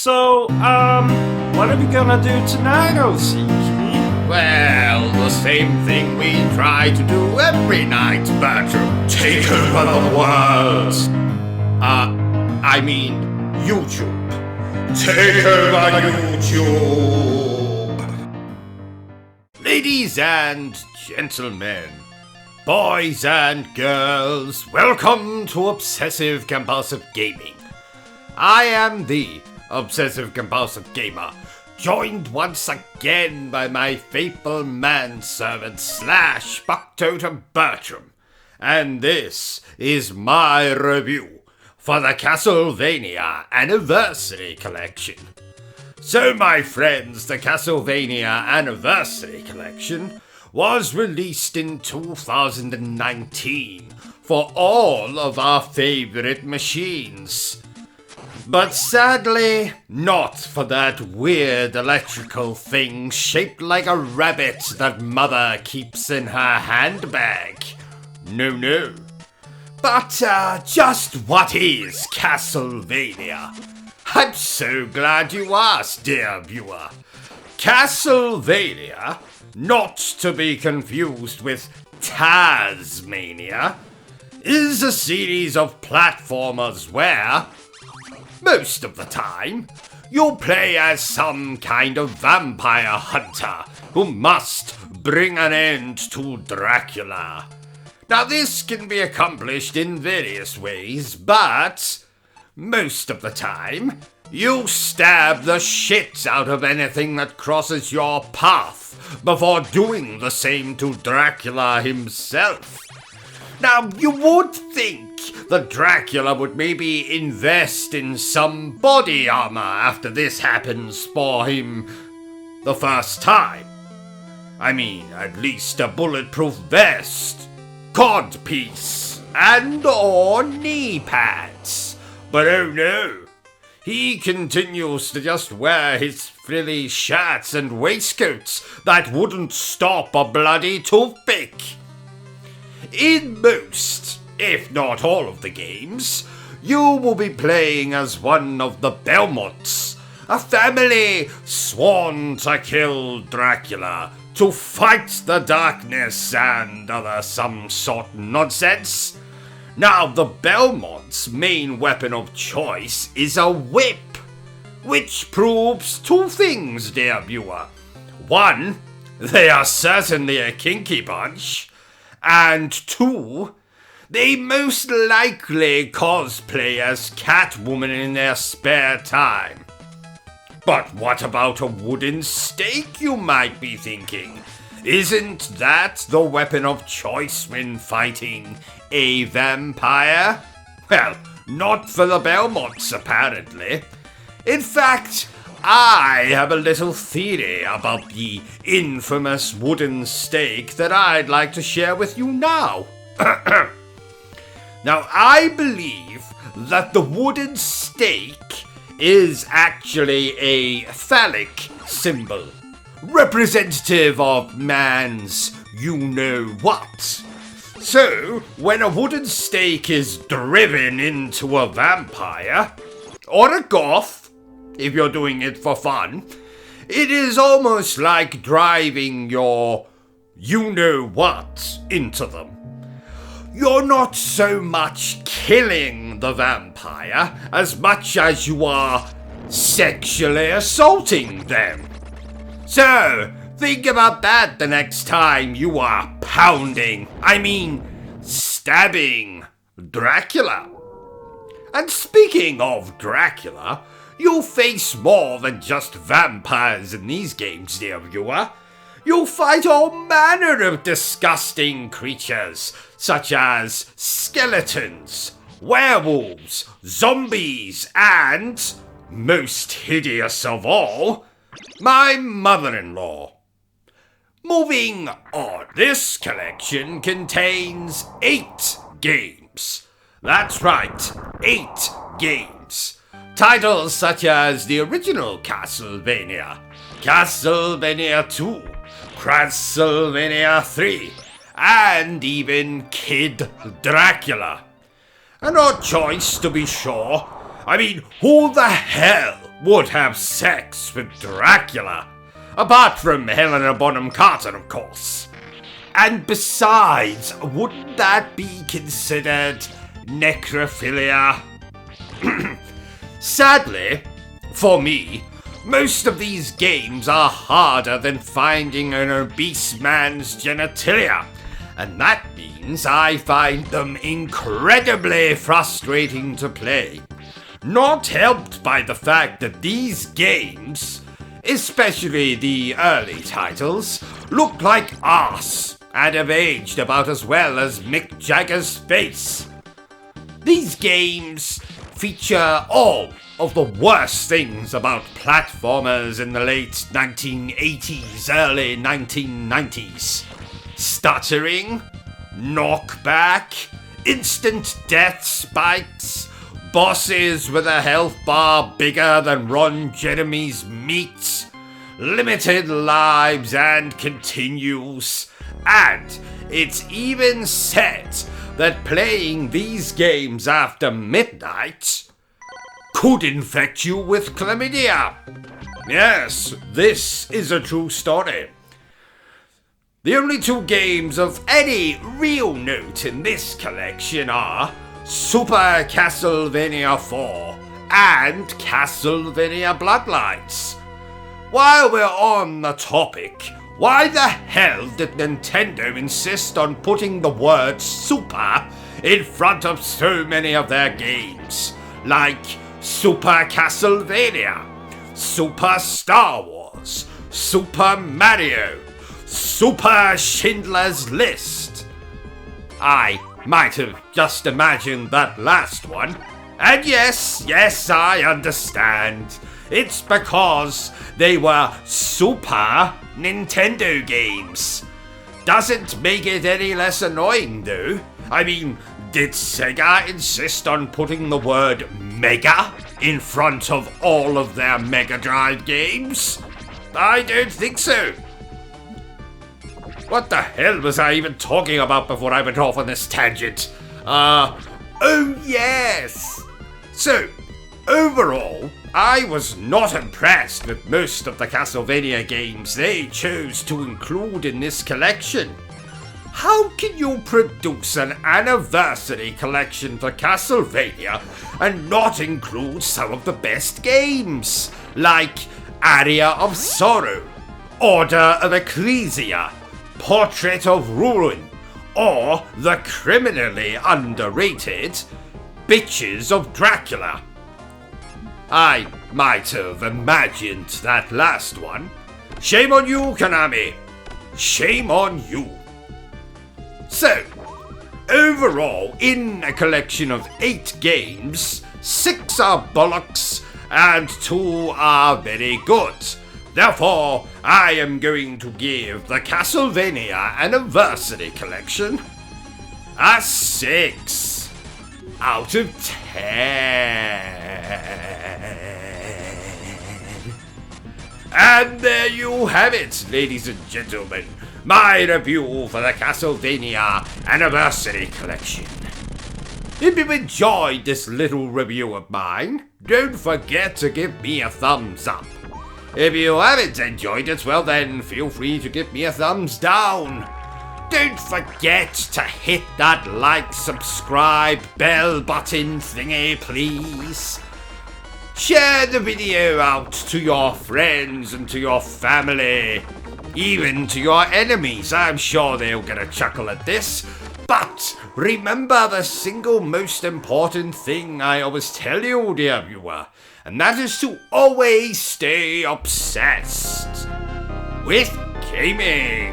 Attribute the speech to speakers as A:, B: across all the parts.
A: What are we gonna do tonight, O.C.G?
B: Well, the same thing we try to do every night, Bertram. Take over the world. I mean, YouTube. Take over YouTube. Ladies and gentlemen, boys and girls, welcome to Obsessive Compulsive Gaming. I am the Obsessive Compulsive Gamer, joined once again by my faithful manservant / Bucktotem Bertram, and this is my review for the CASTLEVANIA Anniversary Collection. So my friends, the CASTLEVANIA Anniversary Collection was released in 2019 for all of our favorite machines. But sadly, not for that weird electrical thing shaped like a rabbit that mother keeps in her handbag. No. But just what is CASTLEVANIA? I'm so glad you asked, dear viewer. CASTLEVANIA, not to be confused with Tasmania, is a series of platformers where, most of the time, you'll play as some kind of vampire hunter who must bring an end to Dracula. Now this can be accomplished in various ways, but most of the time, you'll stab the shit out of anything that crosses your path before doing the same to Dracula himself. Now, you would think that Dracula would maybe invest in some body armor after this happens for him the first time. I mean, at least a bulletproof vest, codpiece, and or knee pads. But oh no, he continues to just wear his frilly shirts and waistcoats that wouldn't stop a bloody toothpick. In most, if not all of the games, you will be playing as one of the Belmonts, a family sworn to kill Dracula, to fight the darkness and other some sort nonsense. Now, the Belmont's main weapon of choice is a whip, which proves two things, dear viewer. One, they are certainly a kinky bunch. And two, they most likely cosplay as Catwoman in their spare time. But what about a wooden stake, you might be thinking? Isn't that the weapon of choice when fighting a vampire? Well, not for the Belmonts, apparently. In fact, I have a little theory about the infamous wooden stake that I'd like to share with you now. Now, I believe that the wooden stake is actually a phallic symbol, representative of man's you-know-what. So, when a wooden stake is driven into a vampire, or a goth, if you're doing it for fun, it is almost like driving your you-know-what into them. You're not so much killing the vampire as much as you are sexually assaulting them. So, think about that the next time you are stabbing Dracula. And speaking of Dracula, you'll face more than just vampires in these games, dear viewer. You'll fight all manner of disgusting creatures, such as skeletons, werewolves, zombies, and, most hideous of all, my mother-in-law. Moving on, this collection contains 8 games. That's right, 8 games. Titles such as the original Castlevania, Castlevania 2, Castlevania 3, and even Kid Dracula. An odd choice, to be sure. I mean, who the hell would have sex with Dracula. Apart from Helena Bonham Carter, of course. And besides, wouldn't that be considered necrophilia? Sadly, for me, most of these games are harder than finding an obese man's genitalia, and that means I find them incredibly frustrating to play. Not helped by the fact that these games, especially the early titles, look like arse and have aged about as well as Mick Jagger's face. These games feature all of the worst things about platformers in the late 1980s, early 1990s. Stuttering, knockback, instant death spikes, bosses with a health bar bigger than Ron Jeremy's meat, limited lives and continues, and it's even said that playing these games after midnight could infect you with chlamydia. Yes, this is a true story. The only two games of any real note in this collection are Super Castlevania 4 and Castlevania Bloodlines. While we're on the topic, why the hell did Nintendo insist on putting the word super in front of so many of their games? Like Super Castlevania, Super Star Wars, Super Mario, Super Schindler's List. I might have just imagined that last one. And yes, I understand. It's because they were Super Nintendo games. Doesn't make it any less annoying though. I mean, did Sega insist on putting the word Mega in front of all of their Mega Drive games? I don't think so. What the hell was I even talking about before I went off on this tangent? Oh yes! So, overall, I was not impressed with most of the Castlevania games they chose to include in this collection. How can you produce an anniversary collection for Castlevania and not include some of the best games? Like Aria of Sorrow, Order of Ecclesia, Portrait of Ruin, or the criminally underrated Bitches of Dracula. I might have imagined that last one. Shame on you, Konami. Shame on you. So, overall, in a collection of 8 games, 6 are bollocks and 2 are very good. Therefore, I am going to give the Castlevania Anniversary Collection a 6 out of 10. And there you have it, ladies and gentlemen, my review for the Castlevania Anniversary Collection. If you enjoyed this little review of mine, don't forget to give me a thumbs up. If you haven't enjoyed it, well then, feel free to give me a thumbs down. Don't forget to hit that like, subscribe, bell button thingy, please. Share the video out to your friends and to your family. Even to your enemies, I'm sure they'll get a chuckle at this. But remember the single most important thing I always tell you, dear viewer, and that is to always stay obsessed with gaming.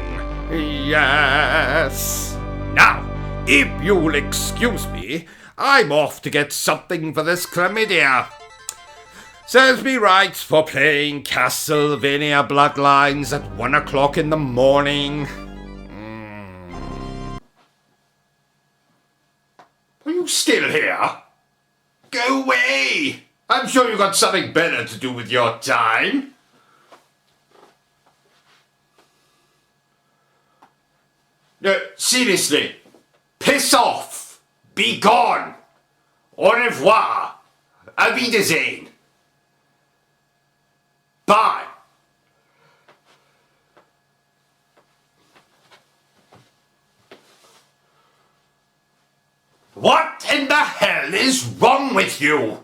B: Yes. Now, if you'll excuse me, I'm off to get something for this chlamydia. Serves me right for playing Castlevania Bloodlines at 1 o'clock in the morning. Are you still here? Go away! I'm sure you've got something better to do with your time. No, seriously. Piss off! Be gone! Au revoir! Auf Wiedersehen! What in the hell is wrong with you?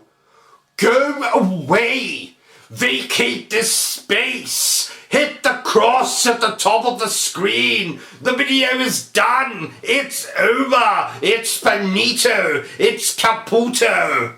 B: Go away! Vacate this space! Hit the cross at the top of the screen! The video is done! It's over! It's finito! It's caputo!